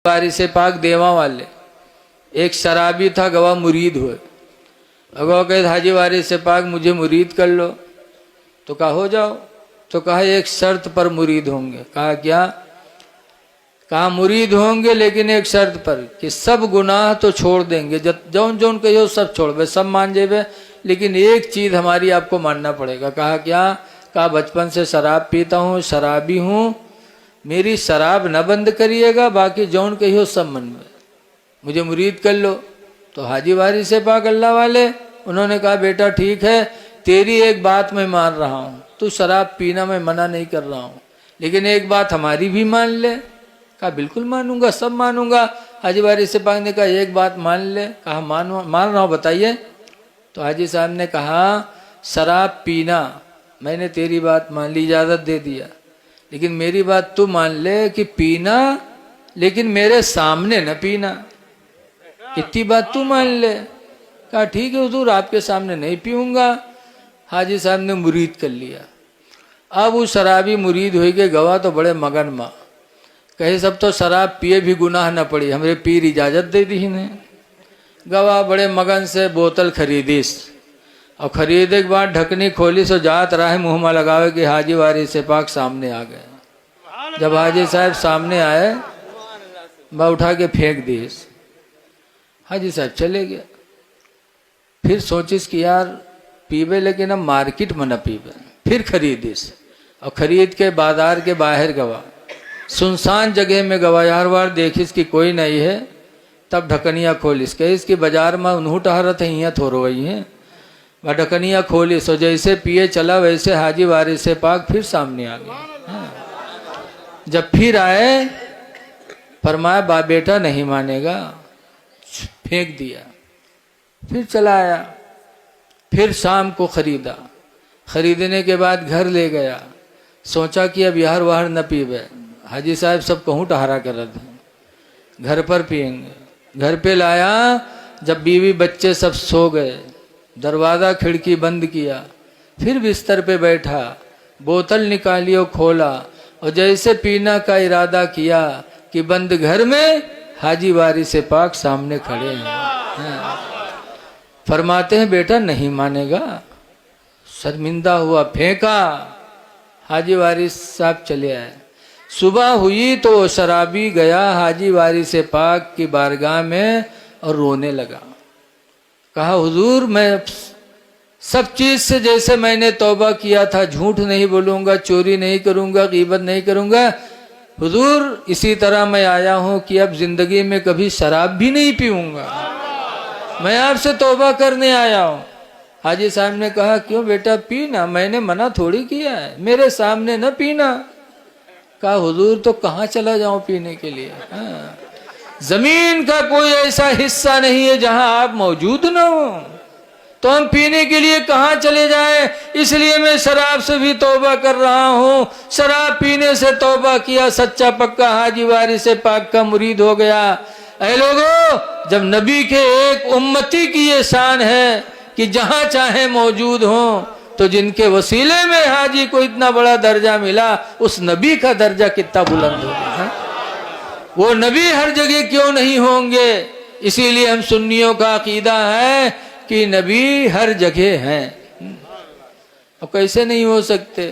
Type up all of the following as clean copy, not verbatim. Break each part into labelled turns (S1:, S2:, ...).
S1: वारिस पाक देवा वाले एक शराबी था, गवाह मुरीद हुए। अगवा कहे हाजी वारिस पाक मुझे मुरीद कर लो, तो कहा हो जाओ। तो कहा एक शर्त पर मुरीद होंगे। कहा क्या? कहा मुरीद होंगे लेकिन एक शर्त पर कि सब गुनाह तो छोड़ देंगे, जौन जौन कहो सब छोड़, सब मान जेबे, लेकिन एक चीज हमारी आपको मानना पड़ेगा। कहा क्या? कहा बचपन से शराब पीता हूँ, शराबी हूँ, मेरी शराब न बंद करिएगा, बाकी जौन कहियो सब मन में, मुझे मुरीद कर लो। तो हाजी वारिस पाक अल्लाह वाले उन्होंने कहा बेटा ठीक है, तेरी एक बात मैं मान रहा हूँ, तू शराब पीना मैं मना नहीं कर रहा हूँ, लेकिन एक बात हमारी भी मान ले। कहा बिल्कुल मानूंगा, सब मानूंगा। हाजी वारिस पाक ने कहा एक बात मान ले। कहा मान रहा हूँ, बताइए। तो हाजी साहब ने कहा शराब पीना मैंने तेरी बात मान ली, इजाज़त दे दिया, लेकिन मेरी बात तू मान ले कि पीना लेकिन मेरे सामने न पीना, इतनी बात तू मान ले। कहा ठीक है हुजूर, आपके सामने नहीं पीऊंगा। हाजी साहब ने मुरीद कर लिया। अब वो शराबी मुरीद हो गए, गवाह तो बड़े मगन माँ, कहे सब तो शराब पिए भी गुनाह न पड़ी, हमरे पीर इजाज़त दे दी ने। गवाह बड़े मगन से बोतल खरीदीस, और खरीदे के बाद ढकनी खोली, सो जात रहा मुँह में लगावे कि हाजी वारिस पाक सामने आ गए। जब हाजी साहब सामने आए, मैं उठा के फेंक दी। हाजी साहब चले गए। फिर सोचिस कि यार पीबे, लेकिन अब मार्केट में न पीबे। फिर खरीदिस, और खरीद के बाजार के बाहर गवा, सुनसान जगह में गवा, यार वार देखिस कि कोई नहीं है। तब ढकनिया खोलिस, कहिस कि बाजार में उन्हू टहरत है, यहाँ थोड़ो वही है। वह ढकनिया खोली, सो जैसे पिए चला वैसे हाजी वारिस पाक फिर सामने आ गए। जब फिर आए, फरमाया बा बेटा नहीं मानेगा, फेंक दिया। फिर चला आया, फिर शाम को खरीदा, खरीदने के बाद घर ले गया, सोचा कि अब यार वाहर न पीबे, हाजी साहब सब कहूँ टहरा कर रहे थे, घर पर पियेंगे। घर पे लाया, जब बीवी बच्चे सब सो गए, दरवाज़ा खिड़की बंद किया, फिर बिस्तर पे बैठा, बोतल निकाली और खोला, और जैसे पीना का इरादा किया कि बंद घर में हाजी वारिस पाक सामने खड़े हैं। फरमाते हैं बेटा नहीं मानेगा। शर्मिंदा हुआ, फेंका। हाजी वारिस साहब चले आए। सुबह हुई तो शराबी गया हाजी वारिस पाक की बारगाह में और रोने लगा। कहा हुजूर मैं सब चीज से जैसे मैंने तौबा किया था, झूठ नहीं बोलूंगा, चोरी नहीं करूंगा, गीबत नहीं करूंगा, हुजूर इसी तरह मैं आया हूं कि अब जिंदगी में कभी शराब भी नहीं पीऊंगा, मैं आपसे तौबा करने आया हूं। हाजी साहब ने कहा क्यों बेटा, पीना, मैंने मना थोड़ी किया है, मेरे सामने न पीना। कहा हुजूर तो कहाँ चला जाऊं पीने के लिए, जमीन का कोई ऐसा हिस्सा नहीं है जहां आप मौजूद न हो, तो हम पीने के लिए कहाँ चले जाएं। इसलिए मैं शराब से भी तौबा कर रहा हूँ। शराब पीने से तौबा किया, सच्चा पक्का हाजी वारिस पाक का मुरीद हो गया। ऐ लोगों, जब नबी के एक उम्मती की ये शान है कि जहां चाहे मौजूद हो, तो जिनके वसीले में हाजी को इतना बड़ा दर्जा मिला, उस नबी का दर्जा कितना बुलंद होगा। वो नबी हर जगह क्यों नहीं होंगे? इसीलिए हम सुन्नियों का अकीदा है कि नबी हर जगह हैं। अब कैसे नहीं हो सकते?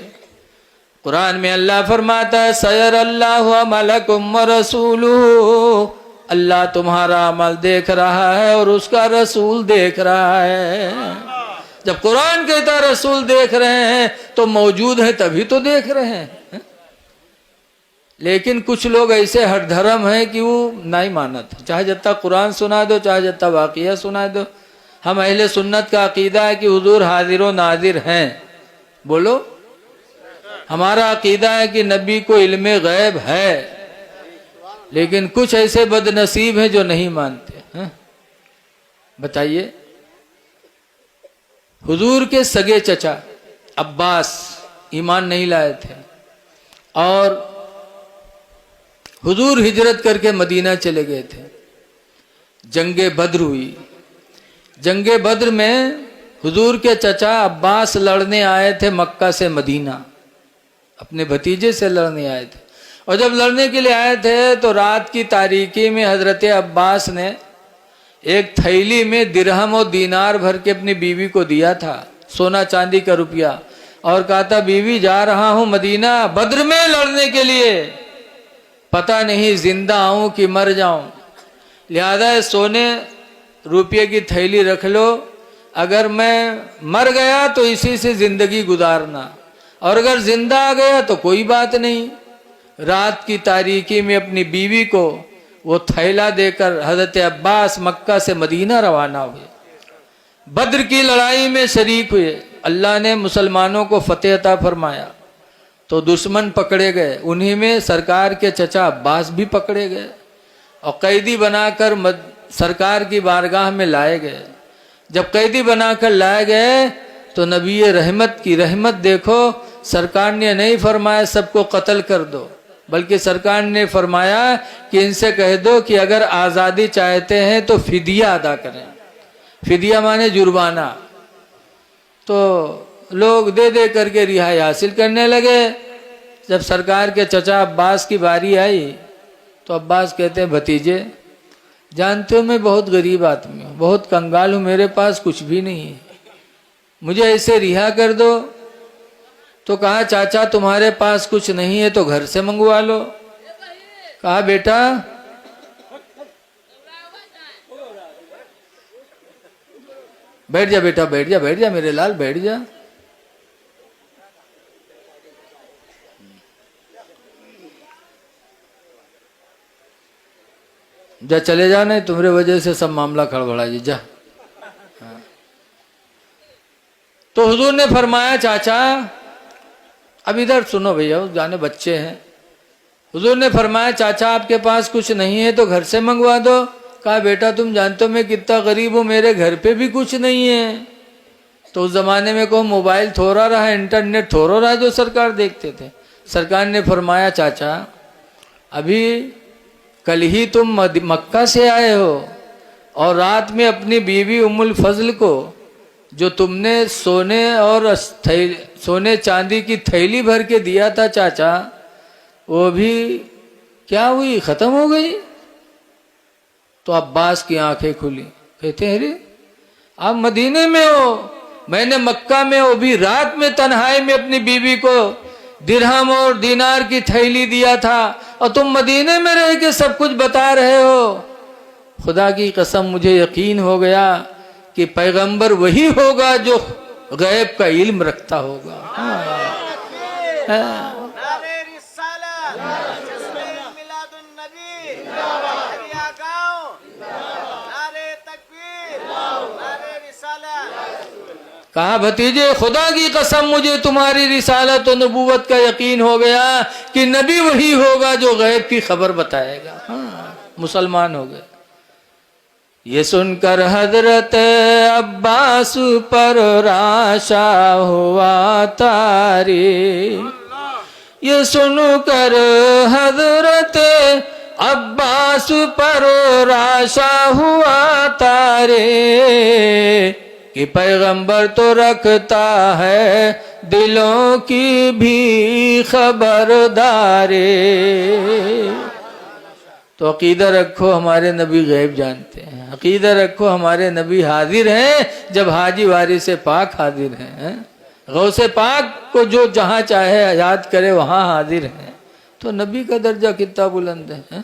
S1: कुरान में अल्लाह फरमाता है सयर अल्लाहु अमलकुम व रसूलुहु, अल्लाह तुम्हारा अमल देख रहा है और उसका रसूल देख रहा है। जब कुरान कहता रसूल देख रहे हैं तो मौजूद है तभी तो देख रहे हैं। लेकिन कुछ लोग ऐसे हठधर्म हैं कि वो नहीं मानत, चाहे जितना कुरान सुना दो, चाहे जितना वाक़िया सुना दो। हम अहले सुन्नत का अकीदा है कि हुजूर हाजिर व नाजिर हैं। बोलो, हमारा अकीदा है कि नबी को इल्मे गैब है, लेकिन कुछ ऐसे बदनसीब हैं जो नहीं मानते हैं। बताइए, हुजूर के सगे चचा अब्बास ईमान नहीं लाए थे, और हुजूर हिजरत करके मदीना चले गए थे। जंगे बद्र हुई। जंगे बद्र में हुजूर के चचा अब्बास लड़ने आए थे मक्का से मदीना, अपने भतीजे से लड़ने आए थे। और जब लड़ने के लिए आए थे तो रात की तारीकी में हजरत अब्बास ने एक थैली में दिरहम और दीनार भर के अपनी बीवी को दिया था, सोना चांदी का रुपया, और कहा था बीवी जा रहा हूं मदीना बद्र में लड़ने के लिए, पता नहीं जिंदा आऊं कि मर जाऊं, लिहाजा सोने रुपये की थैली रख लो, अगर मैं मर गया तो इसी से जिंदगी गुजारना, और अगर जिंदा आ गया तो कोई बात नहीं। रात की तारीकी में अपनी बीवी को वो थैला देकर हजरत अब्बास मक्का से मदीना रवाना हुए, बद्र की लड़ाई में शरीक हुए। अल्लाह ने मुसलमानों को फतेह अता फरमाया तो दुश्मन पकड़े गए, उन्हीं में सरकार के चचा अब्बास भी पकड़े गए और कैदी बनाकर सरकार की बारगाह में लाए गए। जब कैदी बनाकर लाए गए तो नबी रहमत की रहमत देखो, सरकार ने नहीं फरमाया सबको कत्ल कर दो, बल्कि सरकार ने फरमाया कि इनसे कह दो कि अगर आज़ादी चाहते हैं तो फिदिया अदा करें। फिदिया माने जुर्माना। तो लोग दे दे करके रिहाई हासिल करने लगे। जब सरकार के चचा अब्बास की बारी आई तो अब्बास कहते हैं भतीजे जानते हो मैं बहुत गरीब आदमी हूँ, बहुत कंगाल हूँ, मेरे पास कुछ भी नहीं है, मुझे ऐसे रिहा कर दो। तो कहा चाचा तुम्हारे पास कुछ नहीं है तो घर से मंगवा लो। कहा बेटा बैठ जा, बेटा बैठ जा, बैठ जा मेरे लाल बैठ जा। जा चले जा, नहीं तुम्हारे वजह से सब मामला खड़बड़ा जी जा। हाँ। तो हुजूर ने फरमाया चाचा अब इधर सुनो भैया, जाने बच्चे हैं। हुजूर ने फरमाया चाचा आपके पास कुछ नहीं है तो घर से मंगवा दो। कहा बेटा तुम जानते हो मैं कितना गरीब हूँ, मेरे घर पे भी कुछ नहीं है। तो उस जमाने में को मोबाइल थोड़ा रहा, इंटरनेट थोड़ा रहा जो सरकार देखते थे। सरकार ने फरमाया चाचा अभी कल ही तुम मक्का से आए हो और रात में अपनी बीवी उम्मुल फजल को जो तुमने सोने चांदी की थैली भर के दिया था चाचा, वो भी क्या हुई, खत्म हो गई। तो अब्बास की आंखें खुली, कहते हैं अरे आप मदीने में हो, मैंने मक्का में वो भी रात में तन्हाई में अपनी बीवी को दिरहम और दीनार की थैली दिया था और तुम मदीने में रह के सब कुछ बता रहे हो। खुदा की कसम मुझे यकीन हो गया कि पैगंबर वही होगा जो गैब का इल्म रखता होगा। कहा भतीजे खुदा की कसम मुझे तुम्हारी रिसालत और नबूवत का यकीन हो गया कि नबी वही होगा जो गैब की खबर बताएगा। हाँ, मुसलमान हो गए। ये सुनकर हजरत अब्बास पर राशा हुआ तारी, ये सुनकर हजरत अब्बास पर राशा हुआ तारे कि पैगंबर तो रखता है दिलों की भी खबरदारे। तो अकीदा रखो हमारे नबी गैब जानते हैं, अकीदा रखो हमारे नबी हाजिर हैं जब हाजी वारिस पाक हाजिर हैं। गौसे पाक को जो जहाँ चाहे याद करे वहाँ हाजिर हैं। तो नबी का दर्जा कितना बुलंद है।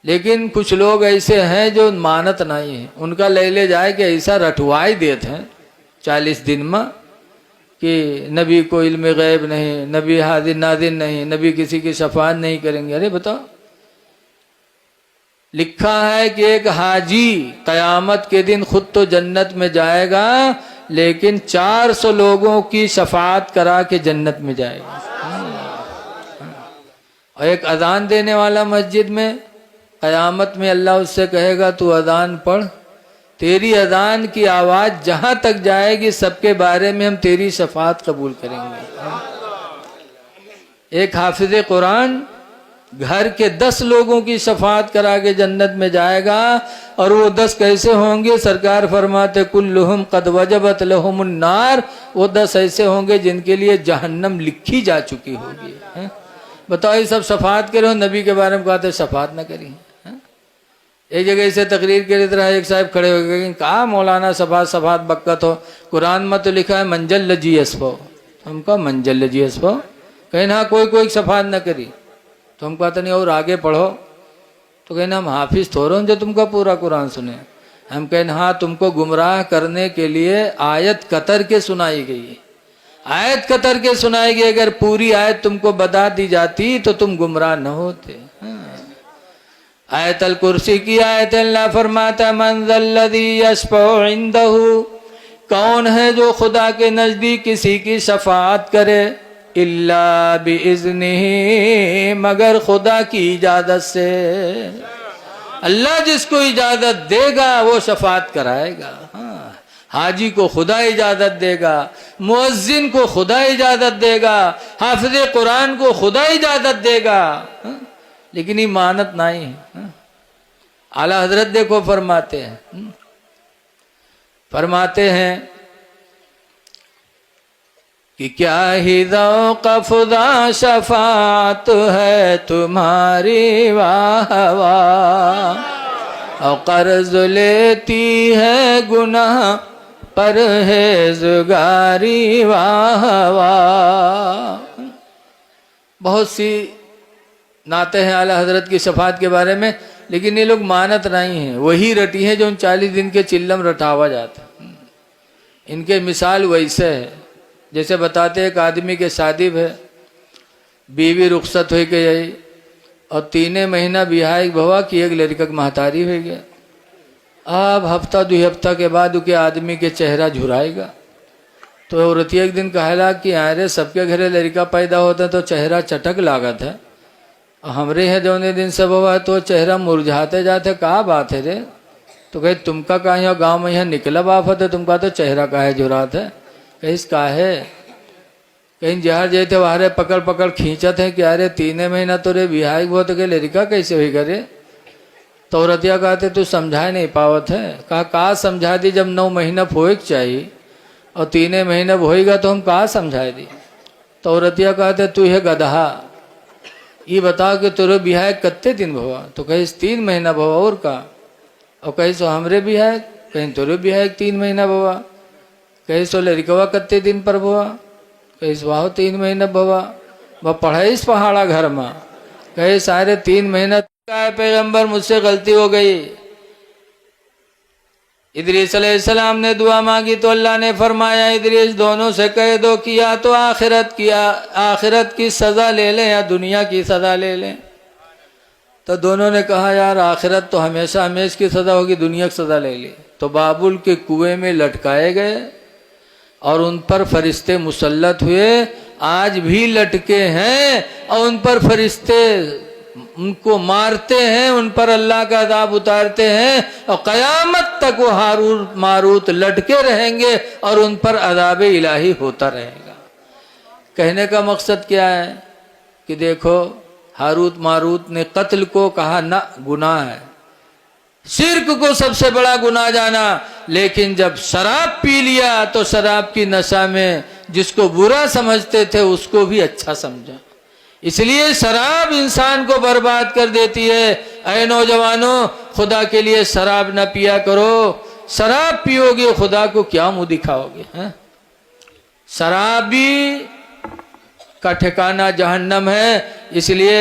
S1: लेकिन कुछ लोग ऐसे हैं जो मानत नहीं है, उनका ले जाए कि ऐसा रटवाई देते हैं 40 दिन में कि नबी को इल्म गैब नहीं, नबी हाजिर नाजिर नहीं, नबी किसी की शफाअत नहीं करेंगे। अरे बताओ, लिखा है कि एक हाजी कयामत के दिन खुद तो जन्नत में जाएगा लेकिन 400 लोगों की शफाअत करा के जन्नत में जाएगा। और एक अजान देने वाला मस्जिद में कयामत में अल्लाह उससे कहेगा तू अजान पढ़, तेरी अजान की आवाज़ जहाँ तक जाएगी सबके बारे में हम तेरी शफाअत कबूल करेंगे। एक हाफिज कुरान घर के 10 लोगों की शफाअत करा के जन्नत में जाएगा। और वो 10 कैसे होंगे? सरकार फरमाते कुल्लुहुम कद वजबत लहुमुन नार, वो 10 ऐसे होंगे जिनके लिए जहन्नम लिखी जा चुकी होगी। बताओ ये सब शफात करे हो, नबी के बारे में कहते शफात न करी। एक जगह से तकरीर के तरह एक साहब खड़े हो गए, कहा मौलाना शफात शफात बक्कत हो, कुरान में तो लिखा है मंजल लजी असफो। हम कहा मंजल लजी असफो, कहीं ना कोई शफात न करी। तो हम कहते नहीं और आगे पढ़ो। तो कहना हम हाफिज थोड़ो जो तुमको पूरा कुरान सुने। हम कहना हाँ, तुमको गुमराह करने के लिए आयत कतर के सुनाई गई, आयत कतर के सुनाई गई। अगर पूरी आयत तुमको बता दी जाती तो तुम गुमराह न होते। आयतल कुर्सी की आयत अल्लाह फरमाता मंज़ल्लज़ी यशफ़उ इंदहु, कौन है जो खुदा के नजदीक किसी की शफाअत करे, इल्ला बिइज़्निही, मगर खुदा की इजाजत से। अल्लाह जिसको इजाजत देगा वो शफाअत कराएगा। हाँ, हाजी को खुदा इजाजत देगा, मुअज्जिन को खुदा इजाजत देगा, हाफिज कुरान को खुदा इजाजत देगा। हाँ? लेकिन ये मानत नहीं है। आला हजरत देखो फरमाते हैं कि क्या ही ज़ौक़ फ़ुज़ा शफ़ाअत है तुम्हारी, वाह वाह, और कर्ज लेती है गुनाह परहेज़गारी, वाह वाह। बहुत सी नाते हैं आला हजरत की शफात के बारे में, लेकिन ये लोग मानत नहीं हैं। वही रटी है जो 40 दिन के चिल्लम रटावा जाता। इनके मिसाल वैसे है जैसे बताते एक आदमी के शादी है, बीवी रुखसत हो गई और 3 महीना बिहाई भवा कि एक लड़का महतारी हो गया। अब हफ्ता 2 हफ्ता के बाद उनके आदमी के चेहरा झुराएगा। तो औरत एक दिन कहला कि अरे सबके घरे लड़का पैदा होता तो चेहरा चटक लागत है, हमरे है जौने दिन सब हुआ तो चेहरा मुरझाते जाते, कहा बात है रे? तो कहे तुमका कहा यहाँ गाँव में यहाँ निकला आफत है, तुमका तो चेहरा काहे झुरात है? कहीं काहे? कहीं जहर जैते वहारे पकड़ पकड़ खींचत है कि अरे 3 महीना तो रे बिहाई हुआ तो लड़का कैसे हुई करे? तो औरतिया कहते तू समझा नहीं पावत है। कहा समझा दी, जब 9 महीना फोए चाहिए और 3 महीना होएगा तो हम कहा समझा दी। तो औरतिया कहते तू है गधा, ये बताओ कि तोरे बिहाय कत्ते दिन भवा? तो कहीं 3 महीना भवा और का? और कहीं सो हमरे बिहाय, कहीं तोरे बिहाय 3 महीना भवा, कहीं सो लड़कवा कत्ते दिन पर भवा, कहीं सो 3 महीना भवा। वह पढ़ाई पहाड़ा घर में, कहीं सारे 3 महीना। पैगंबर मुझसे गलती हो गई। इदरीस अलैहिस्सलाम ने दुआ मांगी तो अल्लाह ने फरमाया इदरीस दोनों से कह दो कि या तो आखिरत की सज़ा ले लें या दुनिया की सज़ा ले लें। तो दोनों ने कहा यार आखिरत तो हमेशा हमेशा की सज़ा होगी, दुनिया की सज़ा ले ली। तो बाबुल के कुएं में लटकाए गए और उन पर फरिश्ते मुसल्लत हुए, आज भी लटके हैं और उन पर फरिश्ते उनको मारते हैं, उन पर अल्लाह का अज़ाब उतारते हैं और क़यामत तक वो हारूत मारूत लटके रहेंगे और उन पर अज़ाब इलाही होता रहेगा। कहने का मकसद क्या है कि देखो हारूत मारूत ने कत्ल को कहा ना गुनाह है, शिर्क को सबसे बड़ा गुनाह जाना, लेकिन जब शराब पी लिया तो शराब की नशा में जिसको बुरा समझते थे उसको भी अच्छा समझा। इसलिए शराब इंसान को बर्बाद कर देती है। ऐ नौजवानों, खुदा के लिए शराब न पिया करो। शराब पियोगे खुदा को क्या मुंह दिखाओगे? शराबी का ठिकाना जहन्नम है। इसलिए